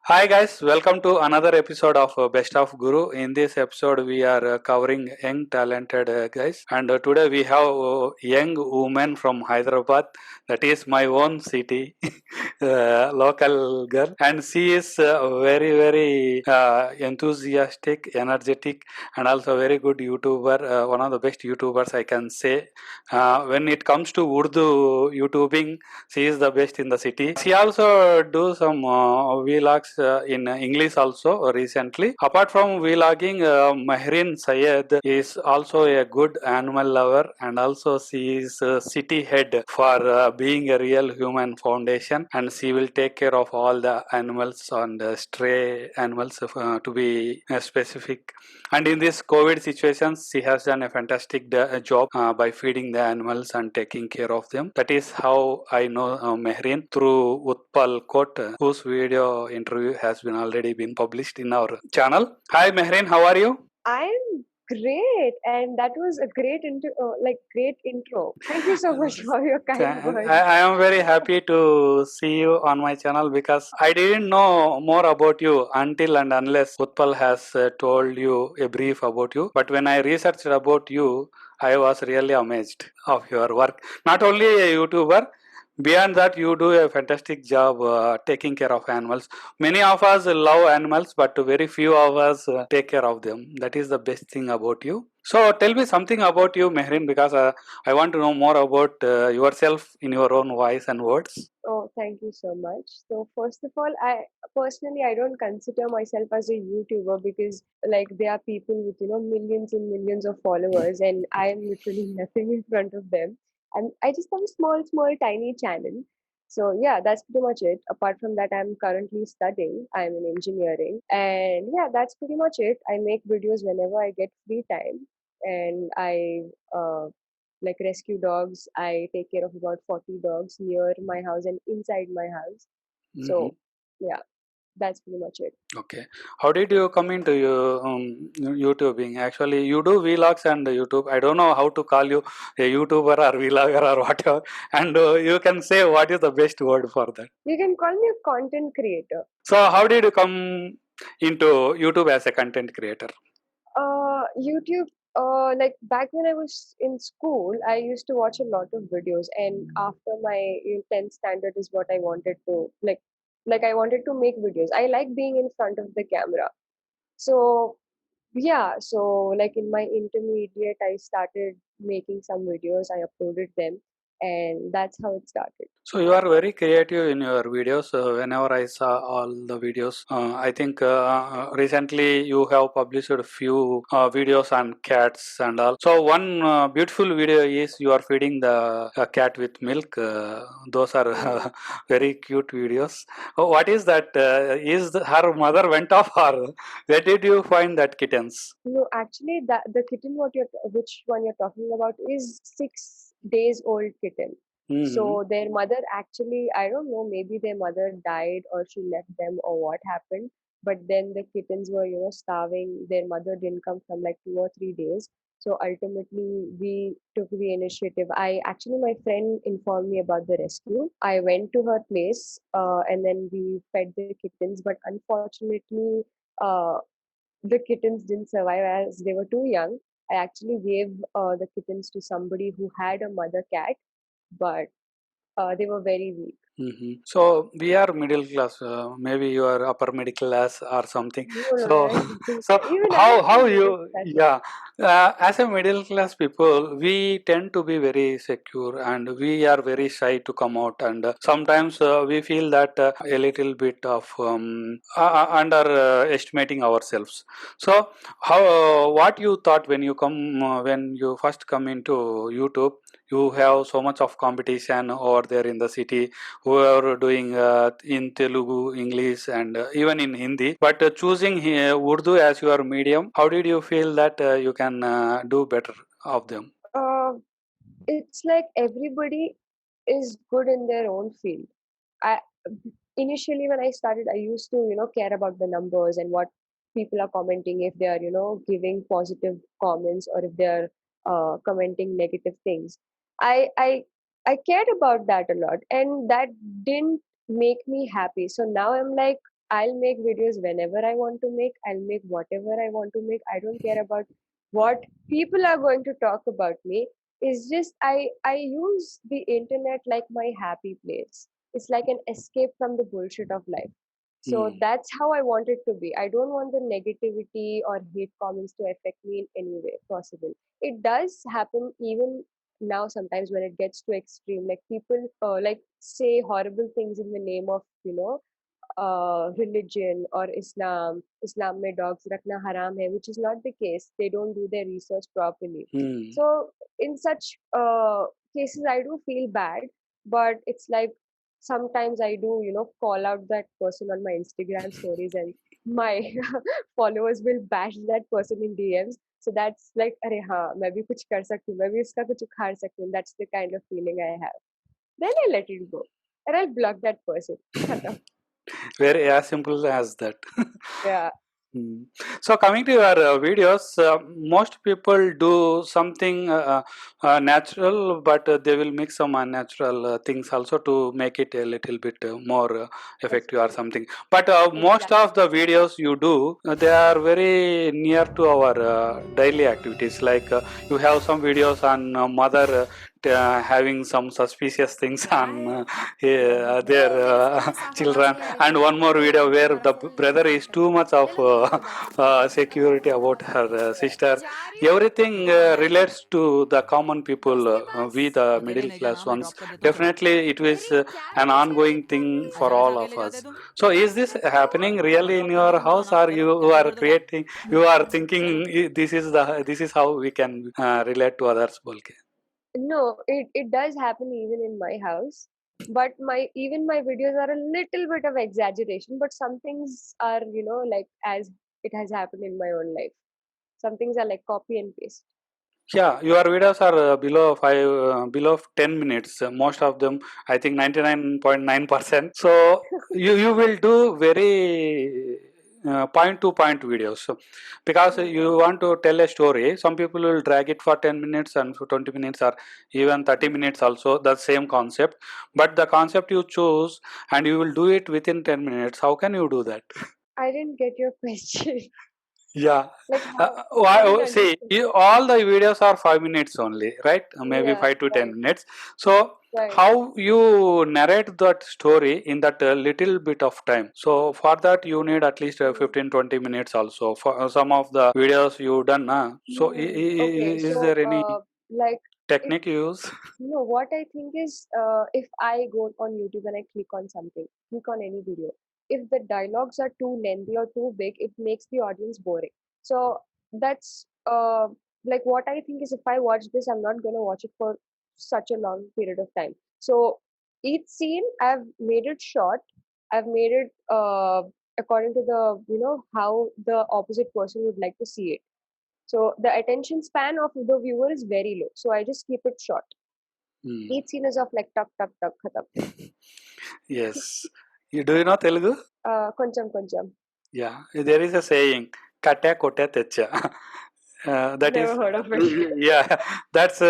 Hi guys, welcome to another episode of Best of Guru. In this episode, we are covering young talented guys, and today we have young woman from Hyderabad. That is my own city, local girl, and she is very enthusiastic, energetic, and also very good YouTuber. One of the best YouTubers I can say. When it comes to Urdu YouTubing, she is the best in the city. She also do some vlogs in English also recently. Apart from vlogging, Mahrin Sayed is also a good animal lover, and also she is city head for being a real human foundation, and she will take care of all the animals and stray animals to be specific. And in this COVID situation, she has done a fantastic job by feeding the animals and taking care of them. That is how I know Mehrin through Utpal Kot, whose video interview has been already been published in our channel. Hi Mehrin, how are you? I'm great, and that was a great intro. Thank you so much for your kind words. I am very happy to see you on my channel because I didn't know more about you until and unless Utpal has told you a brief about you. But when I researched about you, I was really amazed of your work. Not only a YouTuber, beyond that, you do a fantastic job taking care of animals. Many of us love animals, but very few of us take care of them. That is the best thing about you. So tell me something about you, Mehrin, because I want to know more about yourself in your own voice and words. Oh, thank you so much. So first of all, I don't consider myself as a YouTuber because there are people with millions and millions of followers, and I am literally nothing in front of them. And I just have a small, tiny channel. So yeah, that's pretty much it. Apart from that, I'm currently studying. I'm in engineering, and yeah, that's pretty much it. I make videos whenever I get free time, and I uh, rescue dogs. I take care of about 40 dogs near my house and inside my house. Mhm. So, yeah, that's pretty much it. Okay. How did you come into YouTubing? Actually, you do vlogs and YouTube. I don't know how to call you a YouTuber or vlogger or whatever. And you can say what is the best word for that. You can call me a content creator. So, how did you come into YouTube as a content creator? YouTube, back when I was in school, I used to watch a lot of videos, and after my 10th standard is what I wanted to I wanted to make videos. I like being in front of the camera. So yeah, so in my intermediate, I started making some videos. I uploaded them, and that's how it started. So you are very creative in your videos. Whenever I saw all the videos, I think recently you have published a few videos on cats and all. So one beautiful video is you are feeding the cat with milk. Those are Mm. very cute videos. What is that? Her mother went off, or where did you find that kittens? No, actually, that the kitten which one you're talking about is 6 days old kitten. Hmm. So their mother actually, I don't know, maybe their mother died or she left them or what happened. But then the kittens were, starving. Their mother didn't come from like 2 or 3 days. So ultimately, we took the initiative. My friend informed me about the rescue. I went to her place, and then we fed the kittens. But unfortunately, uh, the kittens didn't survive as they were too young. I actually gave the kittens to somebody who had a mother cat, but they were very weak. So we are middle class. Maybe you are upper middle class or something. No, So, I don't think so so. Even I how am middle you? class. Yeah, as a middle class people, we tend to be very secure and we are very shy to come out. And sometimes we feel that a little bit of underestimating ourselves. So, how? What you thought when you when you first come into YouTube? You have so much of competition over there in the city who are doing in Telugu, English, and even in Hindi. But choosing Urdu as your medium, how did you feel that you can do better of them? Uh, it's like everybody is good in their own field. I initially when I started, I used to care about the numbers and what people are commenting, if they are giving positive comments or if they are commenting negative things. I i i cared about that a lot, and that didn't make me happy. So now I'm like, I'll make videos whenever I want to make. I'll make whatever I want to make. I don't care about what people are going to talk about me. It's just I use the internet like my happy place. It's like an escape from the bullshit of life. So Hmm. that's how I want it to be. I don't want the negativity or hate comments to affect me in any way possible. It does happen even now sometimes when it gets too extreme. Like people like say horrible things in the name of religion or Islam. Islam mein dogs rakhna haram hai, which is not the case. They don't do their research properly. Hmm. So in such cases, I do feel bad, but it's like sometimes I do, call out that person on my Instagram stories, and my followers will bash that person in DMs. So that's like, अरे हाँ, मैं भी कुछ कर सकती हूँ, मैं भी इसका कुछ उखाड़ सकती हूँ. That's the kind of feeling I have. Then I let it go, and I'll block that person. खत्म. Very as simple as that. Yeah. Hmm. So coming to your videos, most people do something natural, but they will mix some unnatural things also to make it a little bit more effective or something. But most of Exactly. the videos you do, they are very near to our daily activities. Like you have some videos on mother having some suspicious things on their children, and one more video where the brother is too much of security about her sister. Everything relates to the common people, we the middle class ones. Definitely, it is an ongoing thing for all of us. So, is this happening really in your house, or you are creating? You are thinking this is how we can relate to others, Bolke? No, it does happen even in my house. But my videos are a little bit of exaggeration, but some things are, like as it has happened in my own life. Some things are like copy and paste. Yeah, your videos are below 10 minutes. Most of them, I think 99.9%. So you will do very point to point videos. So, because Hmm. you want to tell a story, some people will drag it for 10 minutes and for 20 minutes or even 30 Hmm. minutes also, the same concept. But the concept you choose and you will do it within 10 minutes. How can you do that? I didn't get your question. Yeah. Like Uh, how? I why, didn't see, understand. all the videos are 5 minutes only, right? Maybe Yeah, 5 to 10 minutes. So, right. how you narrate that story in that little bit of time? So, for that, you need at least Hmm. 15 to 20 minutes also. For some of the videos you done, so Okay, is so there any like if technique you use? no, what I think is if I go on YouTube and I click on something, click on any video, if the dialogues are too lengthy or too big, it makes the audience boring. So that's like what I think is if I watch this, I'm not gonna watch it for such a long period of time. So each scene, I've made it short. I've made it according to the how the opposite person would like to see it. So the attention span of the viewer is very low. So I just keep it short. Hmm. Each scene is of like tuck tuck tuck khatam. Yes. Do you know Telugu? Koncham koncham. Yeah, there is a saying, "Katta kotta techa." That is, Never heard of it. yeah, that's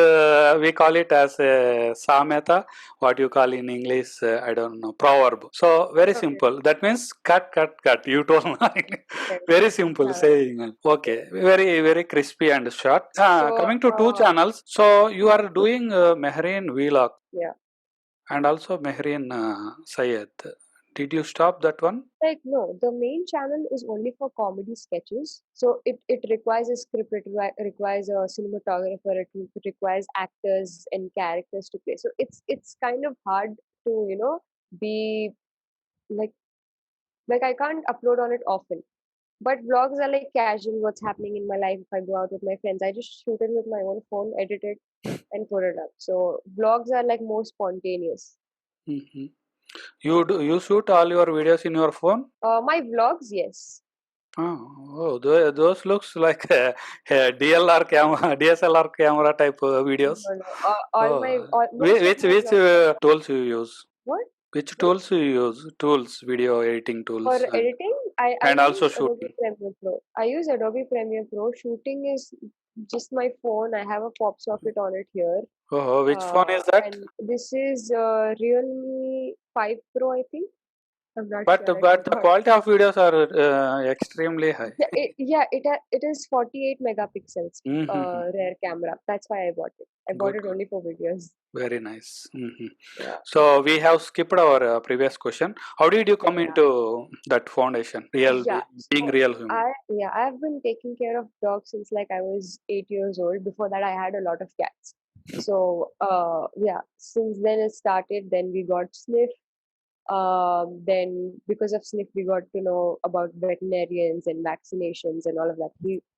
we call it as a sameta. What you call in English, I don't know, proverb. So very Okay. simple. That means cut, cut, cut. You told me. Right. Very simple Uh, saying. okay. Okay, very very crispy and short. So Coming to two channels. So you mhm, are doing Mehreen vlog yeah. and also Mehreen Sayed. Did you stop that one? Like no, the main channel is only for comedy sketches. So it requires a script, requires a cinematographer, it requires actors and characters to play. So it's kind of hard to, be like I can't upload on it often. But vlogs are like casual, what's happening in my life. If I go out with my friends, I just shoot it with my own phone, edit it, and put it up. So vlogs are like more spontaneous. Mhm. You shoot all your videos in your phone? My vlogs, yes. Those looks like a DLR camera, DSLR camera type videos. No, no. All my, Oh, most of my which vlogs are tools you use? what? Which What? tools you use? Tools, video editing For tools, editing, I and also use Adobe shooting. Premiere Pro. I use Adobe Premiere Pro. Shooting is just my phone. I have a pop socket on it here. Oh, which phone is that? And this is Realme 5 Pro, I think. I'm not But sure. I but the forgot. quality of videos are extremely high. Yeah, it is 48 megapixels, Mm-hmm. rear camera. That's why I bought it. I bought Good, it good. only for videos. Very nice. Yeah, So we have skipped our previous question. How did you come yeah, into that foundation? yeah. Being So real human. I've been taking care of dogs since like I was 8 years old. Before that, I had a lot of cats. So yeah, since then it started. Then we got Sniff. Then because of Sniff, we got to know about veterinarians and vaccinations and all of that.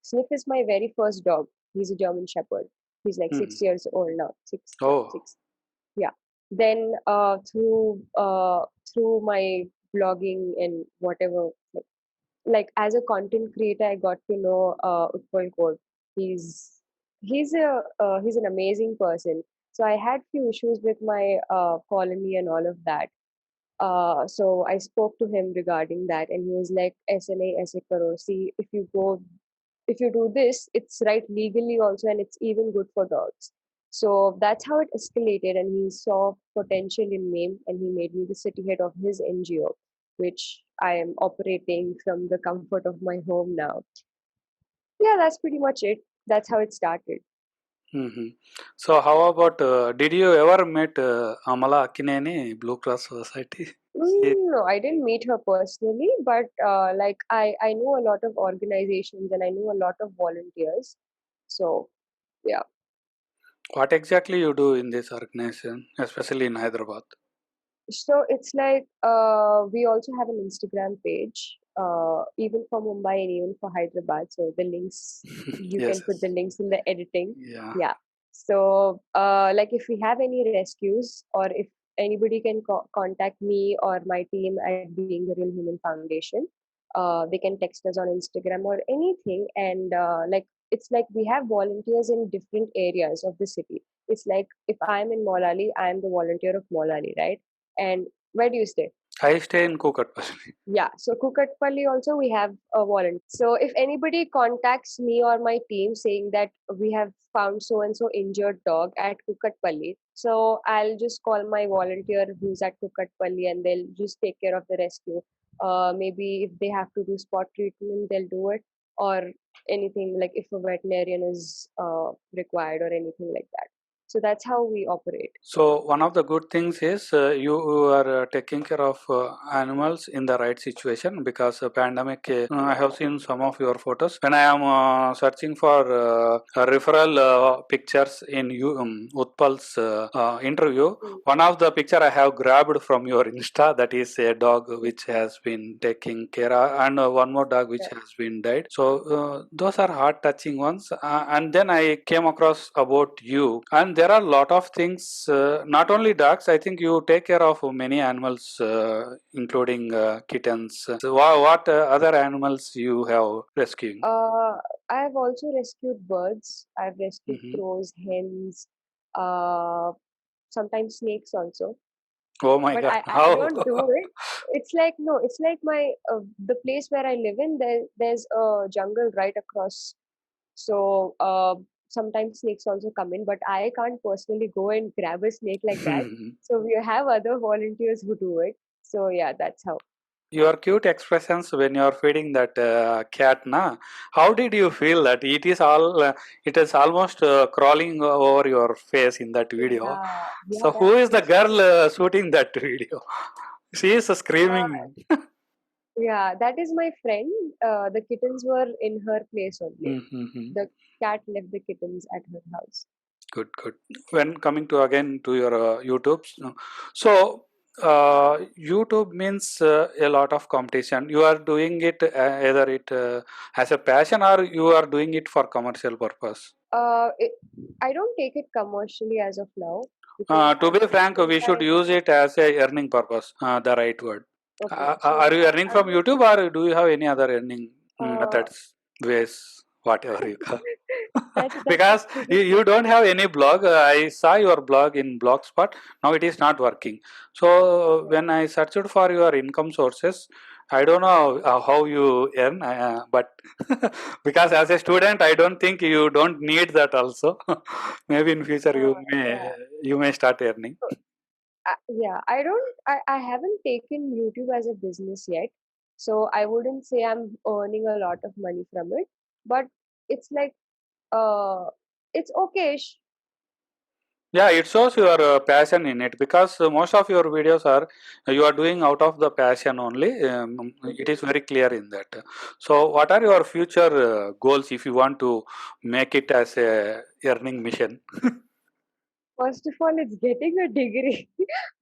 Sniff is my very first dog. He's a German Shepherd. He's like Hmm. 6 years old now. Six, yeah, Oh. 6. Yeah. Then through my blogging and whatever, like as a content creator, I got to know Utpal Kode. He's he's an amazing person. So I had few issues with my colony and all of that. So I spoke to him regarding that, and he was like, "SNA, ऐसे करो. See, if you do this, it's right legally also, and it's even good for dogs." So that's how it escalated, and he saw potential in me, and he made me the city head of his NGO, which I am operating from the comfort of my home now. Yeah, that's pretty much it. That's how it started. Hmm. So how about did you ever meet Amala Akineni, Blue Cross Society? She, No, I didn't meet her personally, but like I know a lot of organizations and I know a lot of volunteers. So yeah. what exactly you do in this organization, especially in Hyderabad? So it's like we also have an Instagram page, even for Mumbai and even for Hyderabad. So the links, you Yes, can put the yes. links in the editing. Yeah. Yeah. So like if we have any rescues or if anybody can contact me or my team at Being the Real Human Foundation, they can text us on Instagram or anything. And like it's like we have volunteers in different areas of the city. It's like if I'm in Molali, I'm the volunteer of Molali, right? And where do you stay? I stay in Kukatpally. Yeah, so Kukatpalli also we have a volunteer. So if anybody contacts me or my team saying that we have found so and so injured dog at Kukatpalli, so I'll just call my volunteer who's at Kukatpalli and they'll just take care of the rescue. Maybe if they have to do spot treatment, they'll do it, or anything like if a veterinarian is required or anything like that. So that's how we operate. So one of the good things is you are taking care of animals in the right situation because pandemic. I have seen some of your photos. When I am searching for referral pictures in Utpal's interview, Mm. one of the picture I have grabbed from your Insta, that is a dog which has been taken care of, and one more dog which has been died. So those are heart touching ones. And then I came across about you, and there are a lot of things. Not only dogs, I think you take care of many animals, including kittens. So what other animals you have rescuing? Uh, I've also rescued birds. I've rescued Hmm. crows, hens, uh, sometimes snakes also. Oh my But God! I How? don't do it. It's like no, it's like my the place where I live in. There's a jungle right across. So sometimes snakes also come in, but I can't personally go and grab a snake like that. So we have other volunteers who do it. So yeah, that's how. Your cute expressions when you are feeding that cat, na? How did you feel that it is all? It is almost crawling over your face in that video. Yeah, yeah, So who is the girl shooting that video? She is uh, screaming. yeah, that is my friend. The kittens were in her place only. Mm-hmm. The cat left the kittens at her house. Good, good. When coming to again to your YouTube, so YouTube means a lot of competition. You are doing it either it as a passion or you are doing it for commercial purpose. Uh, it, I don't take it commercially as of now because To be frank, since we should use it as a earning purpose. The right word. okay, so Are you earning I'm from not, YouTube or do you have any other earning uh, methods, ways, whatever you call? that's a Because pretty you don't have any blog. I saw your blog in Blogspot. Now it is not working. So when I searched for your income sources, I don't know how you earn, but because as a student, I don't think you don't need that also. Maybe in future yeah. you may start earning. Yeah, I haven't taken YouTube as a business yet. So I wouldn't say I'm earning a lot of money from it. But it's like, uh, it's okay. Yeah, it shows your passion in it, because most of your videos are you are doing out of the passion only. It is very clear in that. So, what are your future goals if you want to make it as a earning mission? First of all, it's getting a degree.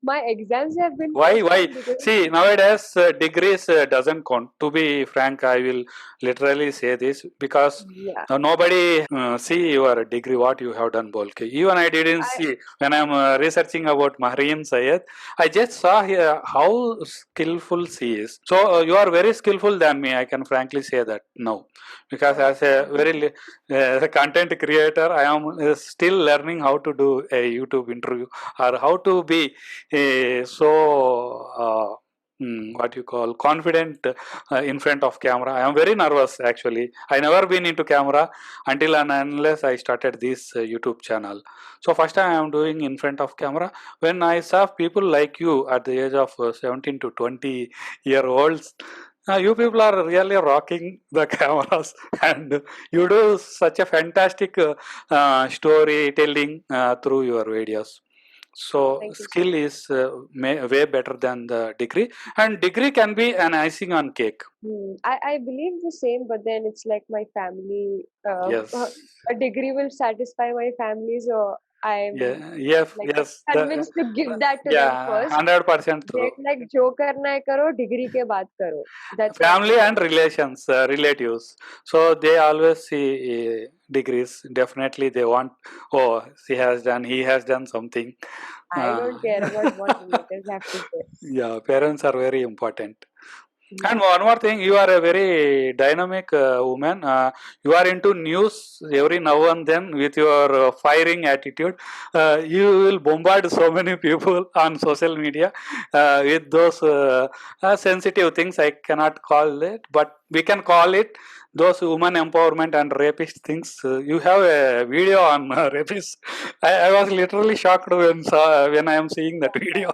My exams have been Why? Why? postponed because, See, nowadays degrees doesn't count. To be frank, I will literally say this because yeah, nobody see your degree, what you have done, Bolke. Even I didn't I see when I'm researching about Mahrim Sayed. I just saw here how skillful she is. So you are very skillful than me. I can frankly say that now, because oh, as a thank very you. content creator, I am still learning how to do a YouTube interview or how to be what you call confident in front of camera. I am very nervous actually. I never been into camera until and unless I started this YouTube channel. So first time I am doing in front of camera. When I saw people like you at the age of 17 to 20 year olds, you people are really rocking the cameras, and you do such a fantastic storytelling through your videos. So Thank you so skill much. is way better than the degree, and degree can be an icing on cake. I believe the same, but then it's like my family, Yes, a degree will satisfy my family, so I'm yeah, yes, like yes. convinced to give that to them Yeah, first. 100% They're true. like, जो करना है करो, degree के बाद करो. That's what they Family say. and relations, relatives. So they always see degrees. Definitely, they want. Oh, she has done. He has done something. I Uh, don't care about what relatives have to say. yeah, parents are very important. And Yeah. one more thing, you are a very dynamic woman. You are into news every now and then with your firing attitude. You will bombard so many people on social media with those sensitive things. I cannot call it, but we can call it those woman empowerment and rapist things. You have a video on rapists. I was literally shocked when I am seeing that video.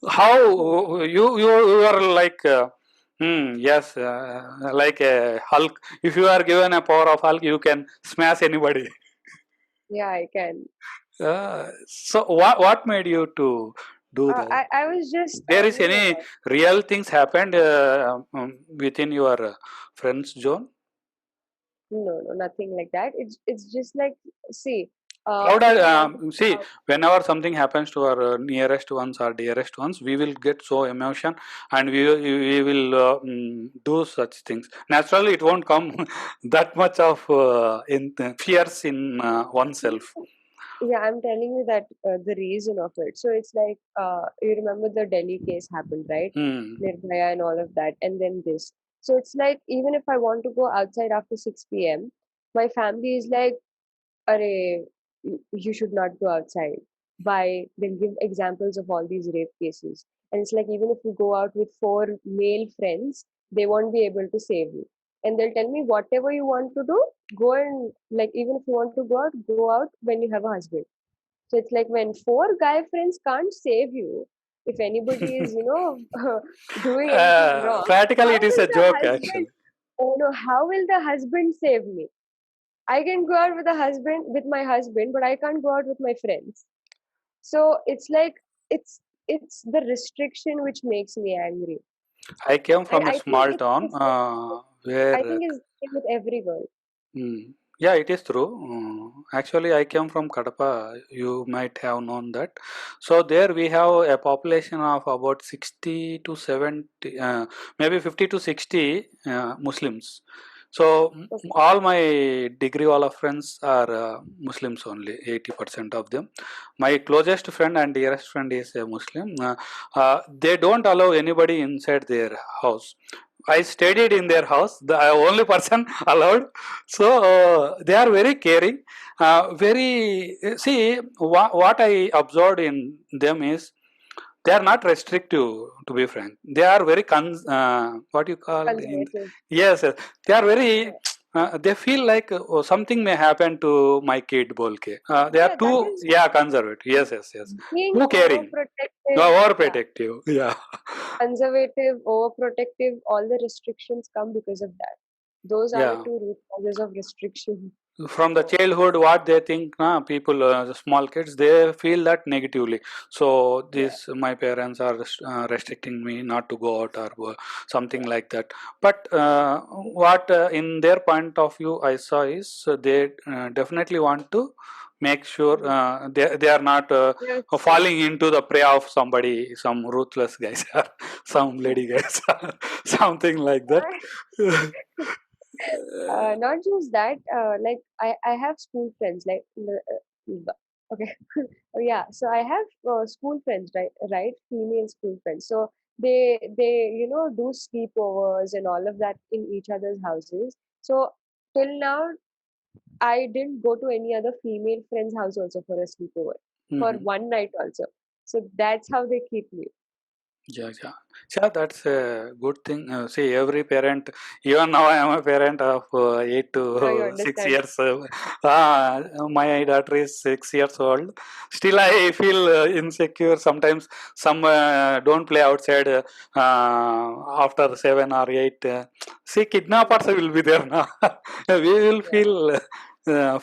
How you are like. Yes, like a Hulk. If you are given a power of Hulk, you can smash anybody. Yeah, I can. So what made you to do that? I was just, There is no, no, any no. real things happened within your friends zone? No, no, nothing like that. It's just like, see, How if does you want to see go out, whenever something happens to our nearest ones or dearest ones, we will get so emotion, and we will do such things. Naturally, it won't come that much of in fears in oneself. yeah, I'm telling you that the reason of it. So it's like, you remember the Delhi case happened, right? Hmm. Nirbhaya and all of that, and then this. So it's like, even if I want to go outside after 6 p.m., my family is like, Arey, you should not go outside. Why? They'll give examples of all these rape cases. And it's like, even if you go out with four male friends, they won't be able to save you. And they'll tell me, whatever you want to do, go and, like, even if you want to go out when you have a husband. So it's like, when four guy friends can't save you, if anybody is, doing anything wrong, Practically, how it is will a the joke husband, actually. oh no, how will the husband save me? I can go out with my husband, but I can't go out with my friends. So it's like, it's the restriction which makes me angry. I came And from a small it's town the same I where think it's the same with every girl. Yeah, it is true. Actually, I came from Kadapa. You might have known that. So there we have a population of about 60 to 70, maybe 50 to 60 Muslims. So Okay. all my degree wala friends are Muslims only, 80% of them. My closest friend and dearest friend is a Muslim. They don't allow anybody inside their house. I studied in their house, the only person allowed. So they are very caring, very see what I observed in them is they are not restrictive. To be frank, they are very what you call in Conservative. yes, yes, they are very Yeah. they feel like something may happen to my kid, bolke. They are Yeah, that too, is yeah, conservative. Yes, yes, yes. being Too caring, overprotective. Yeah, overprotective. Yeah, conservative, overprotective, all the restrictions come because of that. Those are the yeah. two root causes of restriction. From the So, childhood, what they think, people, the small kids, they feel that negatively. So yeah, this, my parents are restricting me not to go out, or something like that. But what in their point of view I saw is, they definitely want to make sure mm, they are not they're safe. falling into the prey of somebody, some ruthless guys, or some lady guys, something like that. Not just that, like I have school friends, like, okay, oh, yeah. So I have school friends, right, female school friends. So they do sleepovers and all of that in each other's houses. So till now, I didn't go to any other female friend's house also for a sleepover for Mhm. one night also. So that's how they keep me. Yeah, yeah. Yeah, that's a good thing. See, every parent, even now I am a parent of 8 Now you to 6 understand. years. My daughter is 6 years old. Still, I feel insecure. Sometimes some don't play outside after 7 or 8. See, kidnappers will be there now. We will Yeah. feel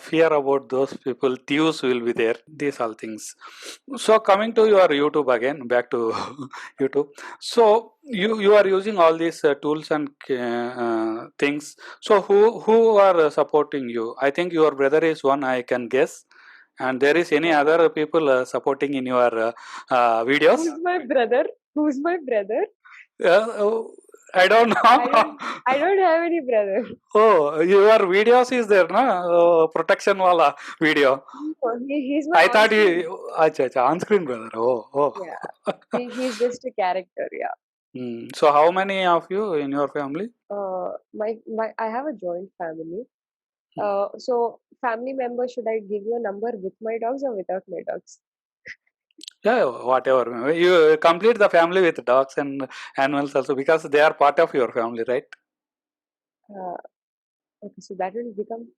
fear about those people. Thieves will be there. These all things. So, coming to your YouTube again, back to YouTube. So you are using all these tools and things. So who are supporting you? I think your brother is one, I can guess. And there is any Yeah. other people supporting in your videos? Who's my brother? Who's my brother? Uh, I don't I don't know. I don't have any brother. Oh, your videos is there, na? Protection wala video. No, he's my I thought on-screen. you, acha, acha, on-screen brother. Oh, oh. Yeah. He's just a character, yeah. So how many of you in your family? My I have a joint family. Hmm. So family members, should I give you a number with my dogs or without my dogs? Yeah, whatever. You complete the family with dogs and animals also, because they are part of your family, right? Uh, okay, so that will become.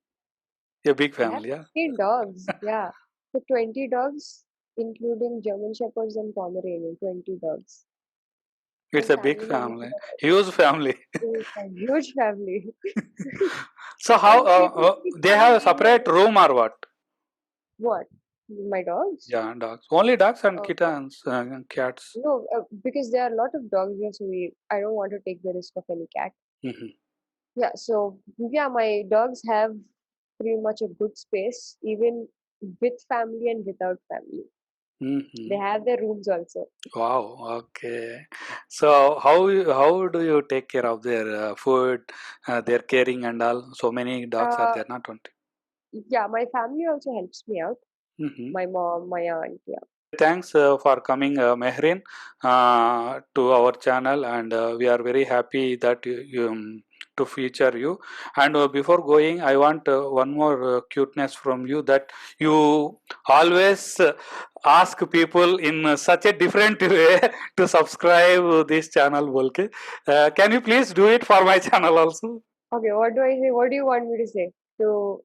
A big I have family, yeah. 15 dogs. Yeah. So 20 dogs, including German Shepherds and Pomeranian, 20 dogs. My It's a big family members family, are huge family. a huge family. So how And people keep they have calling a me my separate room or what? what? My dogs? Yeah, dogs. Only dogs and Uh, kittens, cats. no, because there are a lot of dogs here, so I don't want to take the risk of any cat. Hmm. Yeah, so yeah, my dogs have pretty much a good space, even with family and without family. They Hmm. have their rooms also. Wow. Okay. So how do you take care of their food, their caring and all? So many dogs are Uh, there, not 20. yeah, my family also helps me out. Mm-hmm. My mom, my aunt, yeah. Thanks for coming, Mehrin, to our channel, and we are very happy that to feature you. And before going, I want one more cuteness from you, that you always ask people in such a different way to subscribe this channel. Bolke, can you please do it for my channel also? Okay, what do I say? What do you want me to say? So,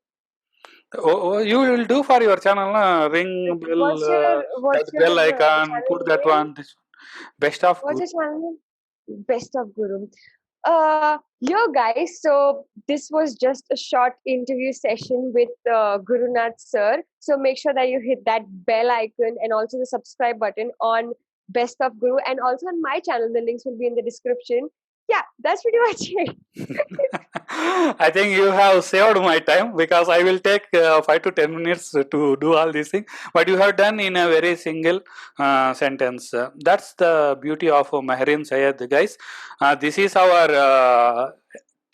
You will do for your channel, ring bell, that what's your bell icon, channel put that name? one. This best of What's good. your channel name? Best of Guru. Yo guys, so this was just a short interview session with Guru Nath sir. So make sure that you hit that bell icon and also the subscribe button on Best of Guru, and also on my channel. The links will be in the description. Yeah, that's pretty much it. I think you have saved my time, because I will take 5 to 10 minutes to do all these things. But you have done in a very single sentence. That's the beauty of Mehrin Sayed, guys. This is our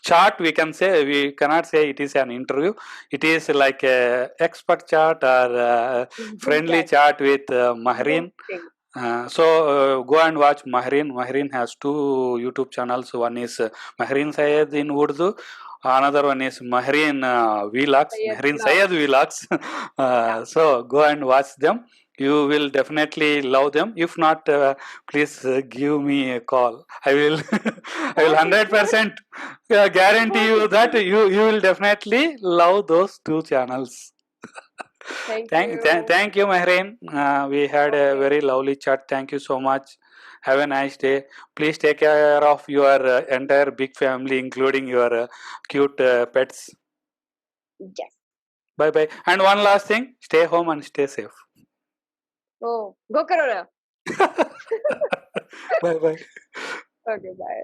chart. We can say, we cannot say it is an interview. It is like a expert chart, or friendly Exactly. chat with Zoom Mehrin. thing. Go and watch Mahrin. Mahrin has two YouTube channels. One is Mahrin Sayed in Urdu. Another one is Mahrin Vlogs. Sayed Mahrin Sayed Vlogs. Vlogs. Yeah. So go and watch them. You will definitely love them. If not, please give me a call. I will, I will Okay, 100% guarantee you okay. that you will definitely love those two channels. Thank you. Thank you, Mehreen. We had a Okay. very lovely chat. Thank you so much. Have a nice day. Please take care of your entire big family, including your cute pets. Yes. Bye bye. And one last thing, stay home and stay safe. Oh, go Corona. Bye bye. Okay, bye.